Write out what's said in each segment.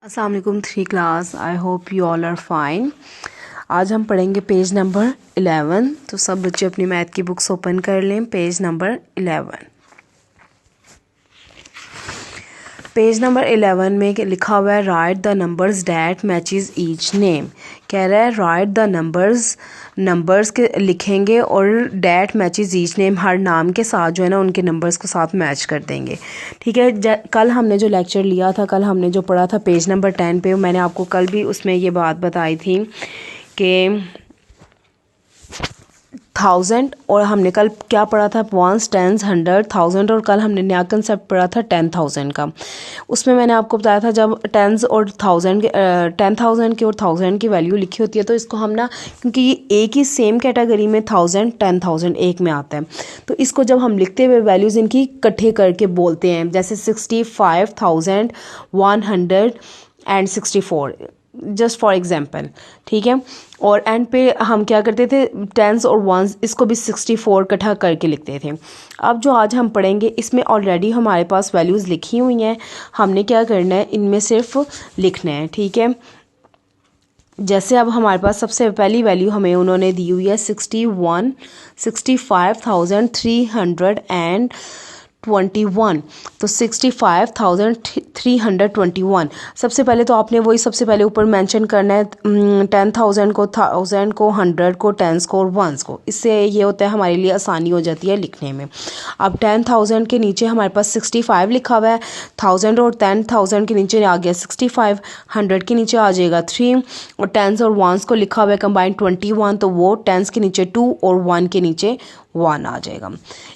अस्सलाम वालेकुम three class. I hope you all are fine. आज हम पढ़ेंगे पेज नंबर 11। तो सब बच्चे अपनी मैथ की बुक्स ओपन कर लें। Page number 11। पेज नंबर 11 में लिखा हुआ है right the numbers that matches each name. कह रहा है राइट द नंबर्स के लिखेंगे और डैट मैचेस ईच नेम, हर नाम के साथ जो है ना उनके नंबर्स को साथ मैच कर देंगे। ठीक है। कल हमने जो लेक्चर लिया था, कल हमने जो पढ़ा था पेज नंबर 10 पे, मैंने आपको कल भी उसमें ये बात बताई थी कि 1000 और हमने कल क्या पढ़ा था, वंस, टेंस, 100, 1000 और कल हमने नया कंसेप्ट पढ़ा था 10,000 का। उसमें मैंने आपको बताया था जब टेंस और 1000 के 10,000 की और 1000 की वैल्यू लिखी होती है तो इसको हम ना, क्योंकि ये एक ही सेम कैटेगरी में 1000 10,000 एक में आता है, तो इसको जब हम लिखते हुए वैल्यूज़ इनकी इकट्ठे करके बोलते हैं, जैसे 65,164 जस्ट फॉर एग्जांपल। ठीक है। और एंड पे हम क्या करते थे, टेंस और वंस इसको भी 64 इकट्ठा करके लिखते थे। अब जो आज हम पढ़ेंगे इसमें ऑलरेडी हमारे पास वैल्यूज़ लिखी हुई हैं, हमने क्या करना है, इनमें सिर्फ लिखना है। ठीक है। जैसे अब हमारे पास सबसे पहली वैल्यू हमें उन्होंने दी हुई है 65,321। तो 65,321 सबसे पहले तो आपने वही सबसे पहले ऊपर मेंशन करना है 10,000 को, 1000 को, 100 को, टेंस को और वंस को। इससे ये होता है हमारे लिए आसानी हो जाती है लिखने में। अब 10,000 के नीचे हमारे पास 65 लिखा हुआ है, 1000 और 10,000 के नीचे आ गया 65, 100 के नीचे आ जाएगा 3 और टेंस और वंस को लिखा हुआ है कंबाइंड 21, तो वो टेंस के नीचे 2 और 1 के नीचे 1 आ जाएगा।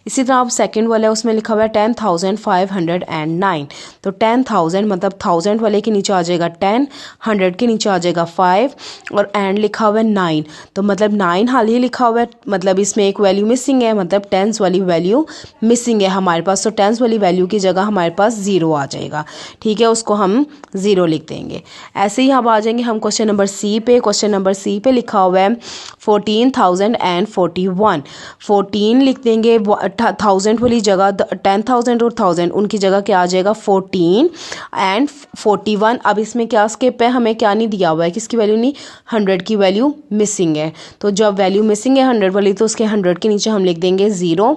इसी तरह अब सेकंड वाला है, उसमें लिखा हुआ है 10,509। तो 10,000 मतलब 1000 वाले के नीचे आ जाएगा 10, 100 के नीचे आ जाएगा 5 और एंड लिखा हुआ है 9। तो मतलब 9 हाल ही लिखा हुआ है, मतलब इसमें एक वैल्यू मिसिंग है, मतलब टेंस वाली वैल्यू मिसिंग है हमारे पास। तो टेंस वाली वैल्यू की जगह हमारे पास 0 आ जाएगा। ठीक है, उसको हम 0 लिख देंगे। ऐसे ही अब आ जाएंगे हम क्वेश्चन नंबर सी पे। क्वेश्चन नंबर सी पे लिखा हुआ है 14,041। 14 लिख देंगे 1000 वाली जगह, 10,000 और 1000 उनकी जगह क्या आ जाएगा 14 एंड 41। अब इसमें क्या स्किप है, हमें क्या नहीं दिया हुआ है, किसकी वैल्यू नहीं, 100 की वैल्यू मिसिंग है। तो जब वैल्यू मिसिंग है 100 वाली तो उसके 100 के नीचे हम लिख देंगे 0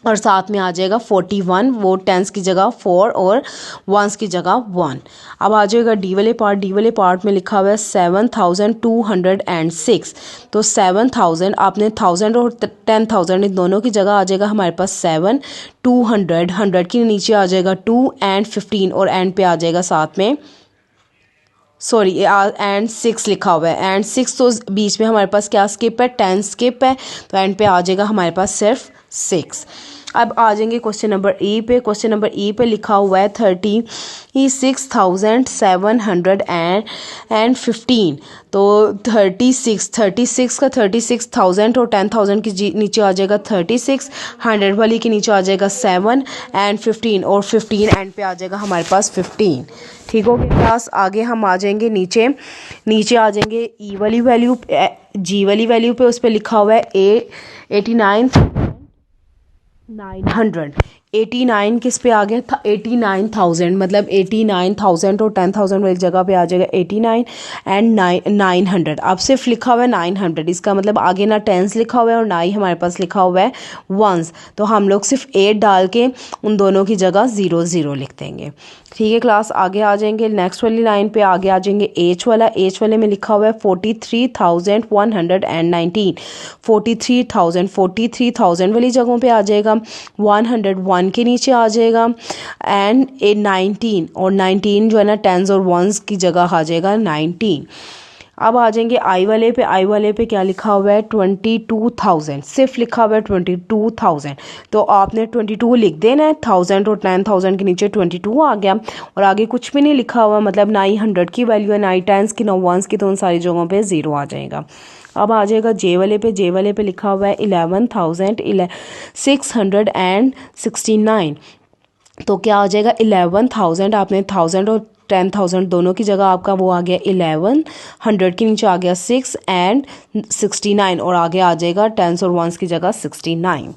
और साथ में आ जाएगा 41, वो टेंस की जगह 4 और वंस की जगह 1। अब आ जाएगा डी वाले पार्ट। डी वाले पार्ट में लिखा हुआ है 7,206। तो 7,000 आपने 1000 और 10,000 इन दोनों की जगह आ जाएगा हमारे पास 7, 200, 100 के नीचे आ जाएगा 2 एंड 15 और एंड पे आ जाएगा साथ में सॉरी एंड 6 लिखा हुआ है। एंड 6 तो बीच में हमारे पास क्या स्किप है, 10 स्किप है, तो एंड पे आ जाएगा हमारे पास सिर्फ 6। अब आ जाएंगे क्वेश्चन नंबर ई पे। क्वेश्चन नंबर ई पे लिखा हुआ है 36,715। तो 36 का 36,000 और 10,000 के नीचे आ जाएगा 36, 100 वाली के नीचे आ जाएगा 7 एंड 15 और 15 एंड पे आ जाएगा हमारे पास 15। ठीक हो गया क्लास। आगे हम आ जाएंगे नीचे आ जाएंगे ई वाली वैल्यू, जी वाली वैल्यू पे। उस पर लिखा हुआ है 89,900। 89 किस पे आ गया था, 89,000 मतलब 89,000 और 10,000 वाली जगह पे आ जाएगा 89 एंड 900। अब सिर्फ लिखा हुआ है 900, इसका मतलब आगे ना टेंस लिखा हुआ है और ना ही हमारे पास लिखा हुआ है वंस। तो हम लोग सिर्फ 8 डाल के उन दोनों की जगह 0 0 लिख देंगे। ठीक है क्लास। आगे आ जाएंगे नेक्स्ट वाली लाइन पे, आगे आ जाएंगे एच वाला। एच वाले में लिखा हुआ है 43,119। 43,000 वाली जगहों पे आ जाएगा 101 के नीचे आ जाएगा एंड 19 और 19 जो है ना टेंस और वंस की जगह आ जाएगा 19। अब आ जाएंगे आई वाले पे। आई वाले पे क्या लिखा हुआ है 22,000, सिर्फ लिखा हुआ है 22,000। तो आपने 22 लिख देना है, 1000 और 10,000 के नीचे 22 आ गया और आगे कुछ भी नहीं लिखा हुआ, मतलब ना ही 100 की वैल्यू है, ना ही टेंस की, ना वंस की, तो उन सारी जगहों पे 0 आ जाएगा। अब आ जाएगा जे वाले पे। जे वाले पे लिखा हुआ है 11,669। तो क्या आ जाएगा 11,000, आपने 1000 और 10,000 दोनों की जगह आपका वो आ गया 11, 100 के नीचे आ गया 6 एंड 69 और आगे आ जाएगा टेंस और वंस की जगह 69।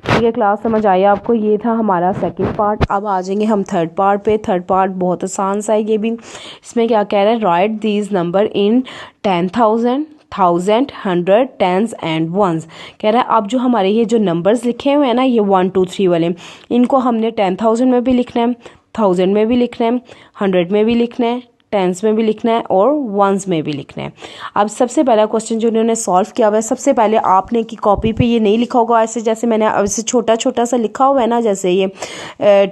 ठीक है क्लास, समझ आई आपको? ये था हमारा सेकंड पार्ट। अब आ जाएंगे हम थर्ड पार्ट पे। थर्ड पार्ट बहुत आसान सा है ये भी। इसमें क्या कह रहा है, write these number in 10,000, 1000, 100, tens and ones. कह रहा है अब जो हमारे ये जो नंबर्स लिखे हुए हैं ना, ये 1 2 3 वाले, इनको हमने 10,000 में भी लिखना है, 1000 में भी लिखना है, 100 में भी लिखना है, टेंस में भी लिखना है और वंस में भी लिखना है। अब सबसे पहला क्वेश्चन जो उन्होंने सॉल्व किया हुआ है, सबसे पहले आपने की कॉपी पे ये नहीं लिखा होगा ऐसे, जैसे मैंने ऐसे छोटा छोटा सा लिखा हुआ है ना, जैसे ये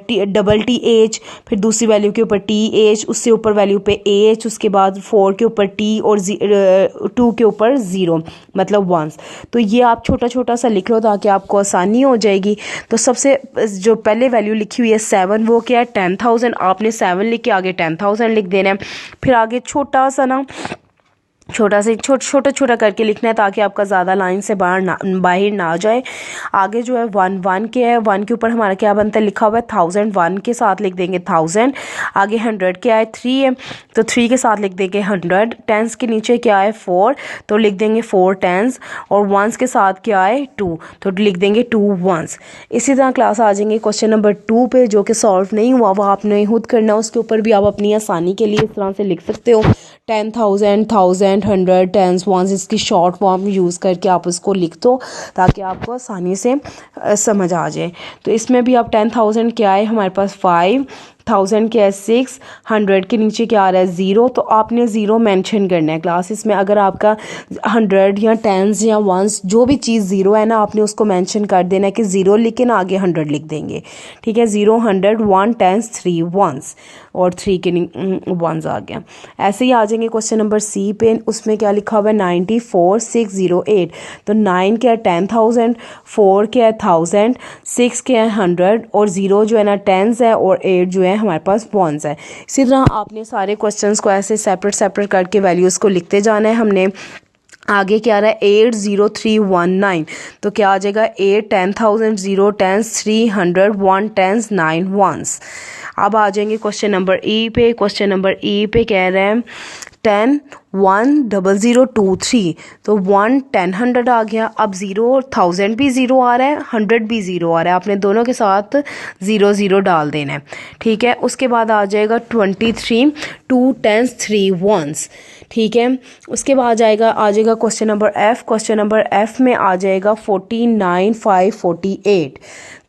TH, फिर दूसरी वैल्यू के ऊपर TH, उससे ऊपर वैल्यू पे AH, उसके बाद 4 के ऊपर T और 2 के ऊपर 0, मतलब वंस। तो ये आप छोटा छोटा सा लिख लो ताकि आपको आसानी हो जाएगी। तो सबसे जो पहले वैल्यू लिखी हुई है 7, वो क्या है 10,000, आपने 7 लिख के आगे 10,000 लिख देना है। फिर आगे छोटा सा ना, छोटा से छोटा छोटा करके लिखना है ताकि आपका ज़्यादा लाइन से बाहर ना जाए। आगे जो है 1 के है, 1 के ऊपर हमारा क्या बनता है, लिखा हुआ है 1000, 1 के साथ लिख देंगे 1000। आगे 100 के है 3 है, तो 3 के साथ लिख देंगे 100। टेंस के नीचे क्या है 4, तो लिख देंगे 4 टेंस। और वंस के साथ क्या है 2, तो लिख देंगे 2 वंस। इसी तरह क्लास आ जाएंगे क्वेश्चन नंबर 2 पे, जो कि सॉल्व नहीं हुआ वो आपने खुद करना। उसके ऊपर भी आप अपनी आसानी के लिए इस तरह से लिख सकते हो, 10,000, 1000, 100, टेंस, वंस, इसकी शॉर्ट फॉर्म यूज़ करके आप उसको लिख दो ताकि आपको आसानी से समझ आ जाए। तो इसमें भी आप 10,000 क्या है हमारे पास 5, 1000 क्या है 6, 100 के नीचे क्या आ रहा है 0, तो आपने 0 मेंशन करना है क्लास। इसमें अगर आपका 100 या टेंस या वंस जो भी चीज़ 0 है ना, आपने उसको मेंशन कर देना है कि 0 लेकिन आगे 100 लिख देंगे। ठीक है, 0, 100, 1 टेंस, 3 वंस, और 3 के वंस आ गया। ऐसे ही आ जाएंगे क्वेश्चन नंबर C पे। उसमें क्या लिखा हुआ है 94,608, तो 9 क्या है 10,000, 4 क्या है 1000, 6 क्या है 100 और 0 जो है ना टेंस है और 8 जो है हमारे पास वंस है। इसी तरह आपने सारे क्वेश्चंस को ऐसे सेपरेट सेपरेट करके वैल्यूज़ को लिखते जाना है। हमने आगे क्या आ रहा है 80319, तो क्या आ जाएगा 8 10,000, 0 टेंस, 300, 1 टेंस, 9 वंस। अब आ जाएंगे क्वेश्चन नंबर E पे। क्वेश्चन नंबर E पे कह रहे हैं 10 1 0 0 2 3, तो 1 10 100 आ गया। अब 0 1000 भी 0 आ रहा है, 100 भी 0 आ रहा है, आपने दोनों के साथ 0 0 डाल देना है। ठीक है, उसके बाद आ जाएगा 23 2 टेंस, 3 वंस। ठीक है, उसके बाद आ जाएगा question number F। Question number F में आ जाएगा 49 5 48,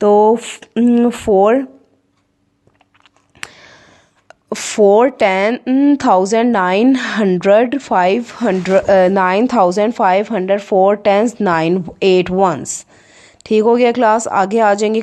तो 4 10,000 900 500 9,500 4 टेंस 9 8 वंस। ठीक हो गया क्लास। आगे आ जाएंगे